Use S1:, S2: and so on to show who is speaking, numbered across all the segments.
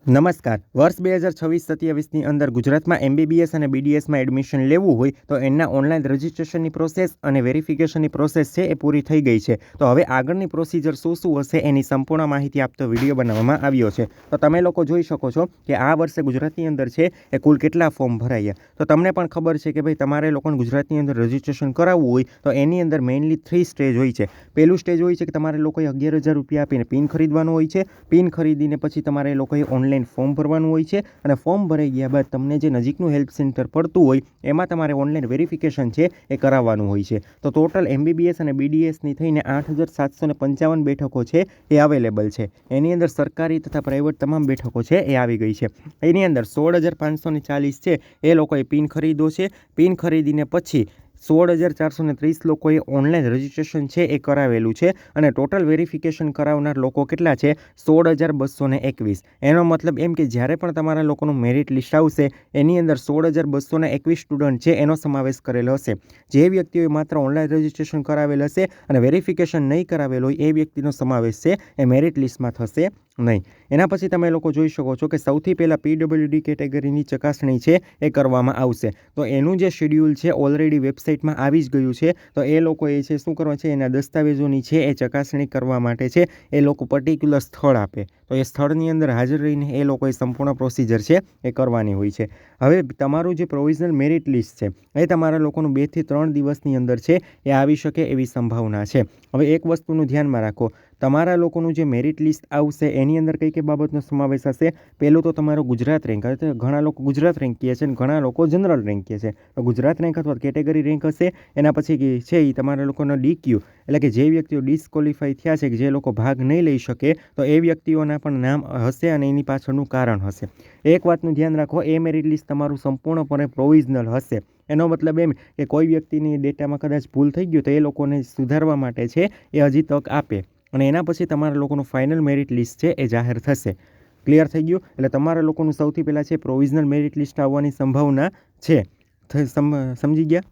S1: નમસ્કાર. વર્ષ 2026-27ની અંદર ગુજરાતમાં MBBS અને BDSમાં એડમિશન લેવું હોય તો એના ઓનલાઈન રજિસ્ટ્રેશનની પ્રોસેસ અને વેરિફિકેશનની પ્રોસેસ છે એ પૂરી થઈ ગઈ છે. તો હવે આગળની પ્રોસિજર શું હશે એની સંપૂર્ણ માહિતી આપતો વિડીયો બનાવવામાં આવ્યો છે. તો તમે લોકો જોઈ શકો છો કે આ વર્ષે ગુજરાતની અંદર છે એ કુલ કેટલા ફોર્મ ભરાયા. તો તમને પણ ખબર છે કે ભાઈ તમારે લોકોને ગુજરાતની અંદર રજિસ્ટ્રેશન કરાવવું હોય તો એની અંદર મેઇનલી 3 સ્ટેજ હોય છે. પહેલું સ્ટેજ હોય છે કે તમારે લોકોએ 11,000 રૂપિયા આપીને પિન ખરીદવાનું હોય છે. પિન ખરીદીને પછી તમારે લોકોએ ઓનલાઈન ફોર્મ ભરવાનું હોય છે અને ફોર્મ ભરાઈ ગયા બાદ તમને જે નજીકનું હેલ્પ સેન્ટર પડતું હોય એમાં તમારે ઓનલાઈન વેરિફિકેશન છે એ કરાવવાનું હોય છે. તો ટોટલ MBBS અને BDSની થઈને 8,755 બેઠકો છે એ અવેલેબલ છે. એની અંદર સરકારી તથા પ્રાઇવેટ તમામ બેઠકો છે એ આવી ગઈ છે. એની અંદર 16,540 છે એ લોકોએ પિન ખરીદો છે. પિન ખરીદીને પછી 16,430 લોકોએ ઓનલાઈન રજિસ્ટ્રેશન છે એ કરાવેલું છે અને ટોટલ વેરિફિકેશન કરાવનાર લોકો કેટલા છે? 16,221. એનો મતલબ એમ કે જ્યારે પણ તમારા લોકોનું મેરિટ લિસ્ટ આવશે એની અંદર 16,221 સ્ટુડન્ટ છે એનો સમાવેશ કરેલો હશે. જે વ્યક્તિઓએ માત્ર ઓનલાઈન રજિસ્ટ્રેશન કરાવેલ હશે અને વેરિફિકેશન નહીં કરાવેલ હોય એ વ્યક્તિનો સમાવેશ છે એ મેરિટ લિસ્ટમાં થશે નહીં. એના પછી તમે લોકો જોઈ શકો છો કે સૌથી પહેલાં PWD કેટેગરીની ચકાસણી છે એ કરવામાં આવશે. તો એનું જે શેડ્યુલ છે ઓલરેડી વેબસાઇટમાં આવી જ ગયું છે. તો એ લોકોએ છે શું કરવા છે, એના દસ્તાવેજોની છે એ ચકાસણી કરવા માટે છે એ લોકો પર્ટિક્યુલર સ્થળ આપે. તો એ સ્થળની અંદર હાજર રહીને એ લોકોએ સંપૂર્ણ પ્રોસિજર છે એ કરવાની હોય છે. હવે તમારું જે પ્રોવિઝનલ મેરિટ લિસ્ટ છે એ તમારા લોકોનું 2 થી 3 દિવસની અંદર છે એ આવી શકે એવી સંભાવના છે. હવે એક વસ્તુનું ધ્યાનમાં રાખો, તમારા લોકોનું જે મેરિટ લિસ્ટ આવશે એની અંદર કઈ કઈ બાબતનો સમાવેશ હશે? પહેલું તો તમારો ગુજરાત રેન્ક. ઘણા લોકો ગુજરાત રેન્ક કહે છે અને ઘણા લોકો જનરલ રેન્ક કહે છે. તો ગુજરાત રેન્ક અથવા કેટેગરી રેન્ક હશે. એના પછી છે એ તમારા લોકોનો DQ, એટલે કે જે વ્યક્તિઓ ડિસ્કોલિફાઈ થયા છે, કે જે લોકો ભાગ નહીં લઈ શકે, તો એ વ્યક્તિઓના પણ નામ હશે અને એની પાછળનું કારણ હશે. એક વાતનું ધ્યાન રાખો, એ મેરિટ લિસ્ટ તમારું સંપૂર્ણપણે પ્રોવિઝનલ હશે. એનો મતલબ એમ કે કોઈ વ્યક્તિની ડેટામાં કદાચ ભૂલ થઈ ગયું તો એ લોકોને સુધારવા માટે છે એ હજી તક આપે અને એના પછી તમારા લોકોનું ફાઇનલ મેરિટ લિસ્ટ છે એ જાહેર થશે. ક્લિયર થઈ ગયું? એટલે તમારા લોકોનું સૌથી પહેલાં છે પ્રોવિઝનલ મેરિટ લિસ્ટ આવવાની સંભાવના છે. સમજી ગયા?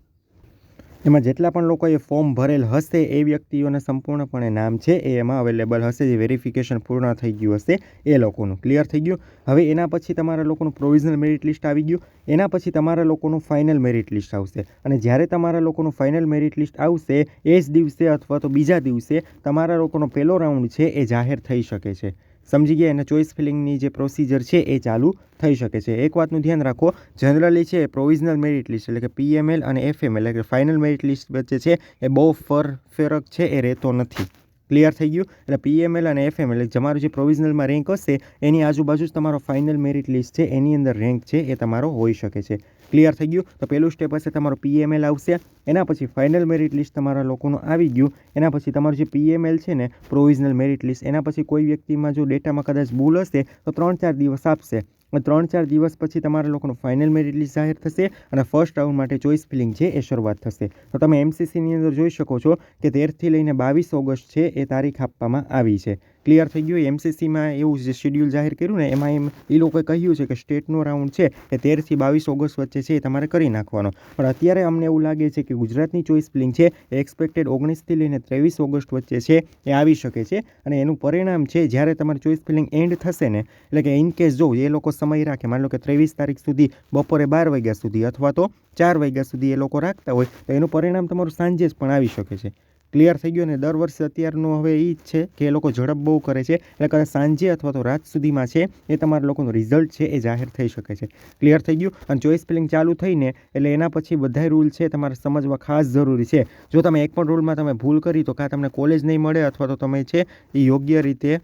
S1: એમાં જેટલા પણ લોકોએ ફોર્મ ભરેલ હશે એ વ્યક્તિઓના સંપૂર્ણપણે નામ છે એ એમાં અવેલેબલ હશે. જે વેરિફિકેશન પૂર્ણ થઈ ગયું હશે એ લોકોનું. ક્લિયર થઈ ગયું? હવે એના પછી તમારા લોકોનું પ્રોવિઝનલ મેરિટ લિસ્ટ આવી ગયું. એના પછી તમારા લોકોનું ફાઇનલ મેરિટ લિસ્ટ આવશે અને જ્યારે તમારા લોકોનું ફાઇનલ મેરિટ લિસ્ટ આવશે એ જ દિવસે અથવા તો બીજા દિવસે તમારા લોકોનો પહેલો રાઉન્ડ છે એ જાહેર થઈ શકે છે. સમજી ગયા? એને ચોઇસ ફિલિંગની જે પ્રોસિજર છે એ ચાલુ થઈ શકે છે. એક વાતનું ધ્યાન રાખો, જનરલી છે પ્રોવિઝનલ મેરિટ લિસ્ટ એટલે કે PML અને FML એટલે કે ફાઇનલ મેરિટ લિસ્ટ વચ્ચે છે એ બહુ ફરક છે એ રહેતો નથી. ક્લિયર થઈ ગયું? એટલે PML અને FML એટલે તમારું જે પ્રોવિઝનલમાં રેન્ક હશે એની આજુબાજુ જ તમારો ફાઇનલ મેરિટ લિસ્ટ છે એની અંદર રેન્ક છે એ તમારો હોઈ શકે છે. ક્લિયર થઈ ગયું? તો પહેલું સ્ટેપ હશે તમારો PML આવશે. એના પછી ફાઇનલ મેરિટ લિસ્ટ તમારા લોકોનું આવી ગયું. એના પછી તમારું જે PML છે ને પ્રોવિઝનલ મેરિટ લિસ્ટ, એના પછી કોઈ વ્યક્તિમાં જો ડેટામાં કદાચ ભૂલ હશે તો 3-4 દિવસ આપશે. 3-4 દિવસ પછી તમારા લોકોનું ફાઇનલ મેરિટ લિસ્ટ જાહેર થશે અને ફર્સ્ટ રાઉન્ડ માટે ચોઇસ ફિલિંગ છે એ શરૂઆત થશે. તો તમે MCCની અંદર જોઈ શકો છો કે 13થી લઈને 22 ઓગસ્ટ છે એ તારીખ આપવામાં આવી છે. ક્લિયર થઈ ગયું? MCCમાં એવું જે શેડ્યુલ જાહેર કર્યું ને એમાં એ લોકોએ કહ્યું છે કે સ્ટેટનો રાઉન્ડ છે એ 13થી 22 ઓગસ્ટ વચ્ચે છે એ તમારે કરી નાખવાનો. પણ અત્યારે અમને એવું લાગે છે કે ગુજરાતની ચોઇસ ફિલિંગ છે એ એક્સપેક્ટેડ 19થી લઈને 23 ઓગસ્ટ વચ્ચે છે એ આવી શકે છે અને એનું પરિણામ છે જ્યારે તમારી ચોઇસ ફિલિંગ એન્ડ થશે ને, એટલે કે ઇન કેસ જો એ લોકો સમય રાખે, માની લો કે 23 તારીખ સુધી બપોરે 12 વાગ્યા સુધી અથવા તો 4 વાગ્યા સુધી એ લોકો રાખતા હોય તો એનું પરિણામ તમારું સાંજે જ પણ આવી શકે છે. ક્લિયર થઈ ગયું? અને દર વર્ષે અત્યારનું હવે એ જ છે કે એ લોકો ઝડપ બહુ કરે છે એટલે કદાચ સાંજે અથવા તો રાત સુધીમાં છે એ તમારા લોકોનું રિઝલ્ટ છે એ જાહેર થઈ શકે છે. ક્લિયર થઈ ગયું? અને ચોઇસ ફિલિંગ ચાલુ થઈને એટલે એના પછી બધા રૂલ છે તમારે સમજવા ખાસ જરૂરી છે. જો તમે એક પણ રૂલમાં તમે ભૂલ કરી તો કાં તમને કોલેજ નહીં મળે અથવા તો તમે છે એ યોગ્ય રીતે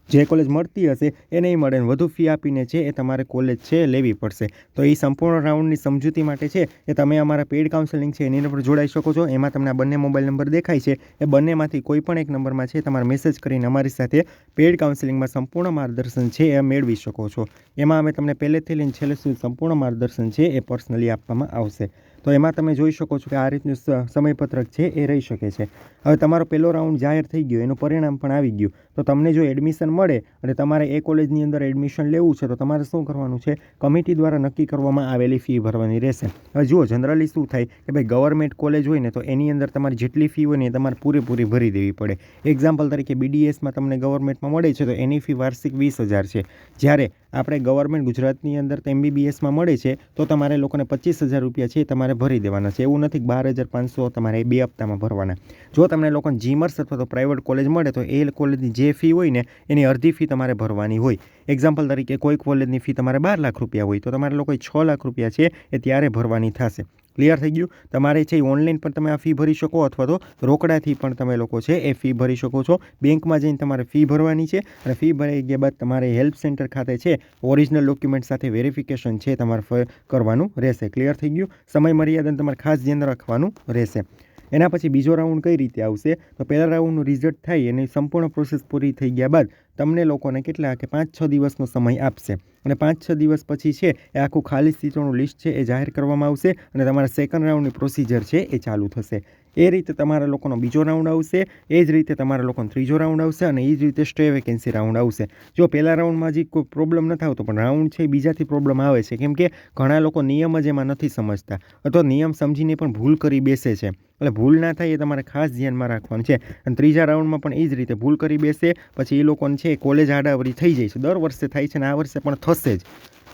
S1: જે કોલેજ મળતી હશે એ નહીં મળે ને વધુ ફી આપીને છે એ તમારે કોલેજ છે લેવી પડશે. તો એ સંપૂર્ણ રાઉન્ડની સમજૂતી માટે છે એ તમે અમારા પેઇડ કાઉન્સેલિંગ છે એની અંદર જોડાઈ શકો છો. એમાં તમને આ બંને મોબાઈલ નંબર દેખાય છે એ બંનેમાંથી કોઈ પણ એક નંબરમાં છે તમારે મેસેજ કરીને અમારી સાથે પેઇડ કાઉન્સેલિંગમાં સંપૂર્ણ માર્ગદર્શન છે એ મેળવી શકો છો. એમાં અમે તમને પહેલેથી લઈને છેલ્લે સુધી સંપૂર્ણ માર્ગદર્શન છે એ પર્સનલી આપવામાં આવશે. તો એમાં તમે જોઈ શકો છો કે આ રીતનું સમયપત્રક છે એ રહી શકે છે. હવે તમારો પહેલો રાઉન્ડ જાહેર થઈ ગયો, એનું પરિણામ પણ આવી ગયું. તો તમને જો એડમિશન મળે અને તમારે એ કોલેજની અંદર એડમિશન લેવું છે તો તમારે શું કરવાનું છે? કમિટી દ્વારા નક્કી કરવામાં આવેલી ફી ભરવાની રહેશે. હવે જુઓ, જનરલી શું થાય કે ભાઈ ગવર્મેન્ટ કોલેજ હોય ને તો એની અંદર તમારી જેટલી ફી હોય ને એ તમારે પૂરેપૂરી ભરી દેવી પડે. એક્ઝામ્પલ તરીકે BDSમાં તમને ગવર્મેન્ટમાં મળે છે તો એની ફી વાર્ષિક 20,000 છે. જ્યારે આપણે ગવર્મેન્ટ ગુજરાતની અંદર તો MBBSમાં મળે છે તો તમારે લોકોને 25,000 રૂપિયા છે એ તમારે ભરી દેવાના છે. એવું નથી કે 12,500 તમારે 2 હપ્તામાં ભરવાના. જો તમને લોકોને જીમર્સ અથવા તો પ્રાઇવેટ કોલેજ મળે તો એ કોલેજની જે ફી હોય ને એની અડધી ફી તમારે ભરવાની હોય. એક્ઝામ્પલ તરીકે કોઈ કોલેજની ફી તમારે 12 લાખ રૂપિયા હોય તો તમારે લોકોએ 6 લાખ રૂપિયા છે એ ત્યારે ભરવાની થશે. ક્લિયર થઈ ગયું? તમારે છે ઓનલાઈન પણ તમે આ ફી ભરી શકો અથવા તો રોકડાથી પણ તમે લોકો છે એ ફી ભરી શકો છો. બેંકમાં જઈને તમારે ફી ભરવાની છે અને ફી ભરાઈ ગયા બાદ તમારે હેલ્પ સેન્ટર ખાતે છે ઓરિજિનલ ડોક્યુમેન્ટ સાથે વેરિફિકેશન છે તમારે કરવાનું રહેશે. ક્લિયર થઈ ગયું? સમય મર્યાદાને તમારે ખાસ ધ્યાન રાખવાનું રહેશે. એના પછી બીજો રાઉન્ડ કઈ રીતે આવશે તો પહેલા રાઉન્ડનું રિઝલ્ટ થાય એની સંપૂર્ણ પ્રોસેસ પૂરી થઈ ગયા બાદ તમને લોકોને કેટલા કે 5-6 દિવસનો સમય આપશે અને 5-6 દિવસ પછી છે એ આખું ખાલી સીટોનું લિસ્ટ છે એ જાહેર કરવામાં આવશે અને તમારા સેકન્ડ રાઉન્ડની પ્રોસિજર છે એ ચાલુ થશે. એ રીતે તમારા લોકોનો બીજો રાઉન્ડ આવશે, એ જ રીતે તમારા લોકોનો ત્રીજો રાઉન્ડ આવશે અને એ જ રીતે સ્ટે વેકેન્સી રાઉન્ડ આવશે. જો પહેલા રાઉન્ડમાં હજી કોઈ પ્રોબ્લેમ નથી આવતો પણ રાઉન્ડ છે એ બીજાથી પ્રોબ્લેમ આવે છે કેમ કે ઘણા લોકો નિયમ જ એમાં નથી સમજતા અથવા નિયમ સમજીને પણ ભૂલ કરી બેસે છે. એટલે ભૂલ ના થાય એ તમારે ખાસ ધ્યાનમાં રાખવાનું છે. અને ત્રીજા રાઉન્ડમાં પણ એ જ રીતે ભૂલ કરી બેસે પછી એ લોકોને છે કોલેજ આડાવરી થઈ જાય છે. દર વર્ષે થાય છે ને આ વર્ષે પણ થશે જ.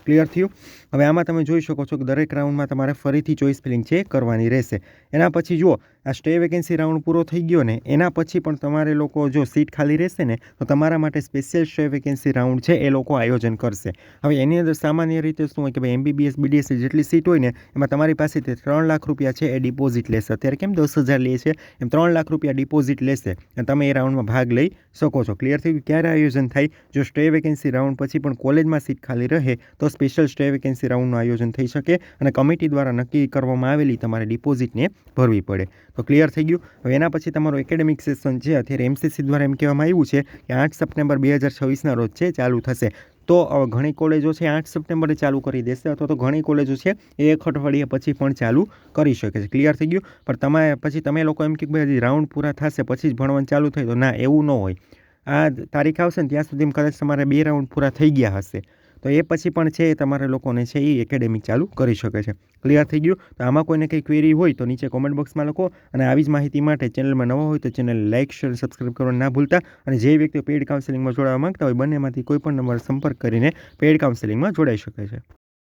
S1: ક્લિયર થયું? હવે આમાં તમે જોઈ શકો છો કે દરેક રાઉન્ડમાં તમારે ફરીથી ચોઇસ ફિલિંગ છે કરવાની રહેશે. એના પછી જુઓ આ સ્ટે વેકેન્સી રાઉન્ડ પૂરો થઈ ગયો ને એના પછી પણ તમારે લોકો જો સીટ ખાલી રહેશે ને તો તમારા માટે સ્પેશિયલ સ્ટે વેકેન્સી રાઉન્ડ છે એ લોકો આયોજન કરશે. હવે એની અંદર સામાન્ય રીતે શું હોય કે ભાઈ MBBS BDS જેટલી સીટ હોય ને એમાં તમારી પાસેથી 3 લાખ રૂપિયા છે એ ડિપોઝિટ લેશે. અત્યારે કેમ 10,000 લે છે એમ 3 લાખ રૂપિયા ડિપોઝિટ લેશે અને તમે એ રાઉન્ડમાં ભાગ લઈ શકો છો. ક્લિયર થઈ ગયું? ક્યારે આયોજન થાય? જો સ્ટે વેકેન્સી રાઉન્ડ પછી પણ કોલેજમાં સીટ ખાલી રહે તો સ્પેશિયલ સ્ટે વેકેન્સી રાઉન્ડનું આયોજન થઈ શકે અને કમિટી દ્વારા નક્કી કરવામાં આવેલી તમારે ડિપોઝિટને ભરવી પડે. તો ક્લિયર થઈ ગયું? હવે એના પછી તમારું એકેડેમિક સેશન છે અત્યારે MCC દ્વારા એમ કહેવામાં આવ્યું છે કે 8 સપ્ટેમ્બર 2026ના રોજ છે ચાલુ થશે. તો ઘણી કોલેજો છે 8 સપ્ટેમ્બરે ચાલુ કરી દેશે અથવા તો ઘણી કોલેજો છે એ 1 અઠવાડિયા પછી પણ ચાલુ કરી શકે છે. ક્લિયર થઈ ગયું? પણ તમે લોકો એમ કે ભાઈ રાઉન્ડ પૂરા થશે પછી જ ભણવાનું ચાલુ થાય તો ના, એવું ન હોય. આ તારીખ આવશે ને ત્યાં સુધીમાં કદાચ તમારે 2 રાઉન્ડ પૂરા થઈ ગયા હશે તો એ પછી પણ છે એ તમારે લોકોને છે એ એકેડેમિક ચાલુ કરી શકે છે. ક્લિયર થઈ ગયું? તો આમાં કોઈને કંઈ ક્વેરી હોય તો નીચે કોમેન્ટ બોક્સમાં લખો અને આવી જ માહિતી માટે ચેનલમાં નવા હોય તો ચેનલ લાઇક શેર સબસ્ક્રાઈબ કરવાનું ના ભૂલતા. અને જે વ્યક્તિઓ પેઇડ કાઉન્સેલિંગમાં જોડાવા માંગતા હોય બંનેમાંથી કોઈ પણ નંબર સંપર્ક કરીને પેઇડ કાઉન્સેલિંગમાં જોડાઈ શકે છે.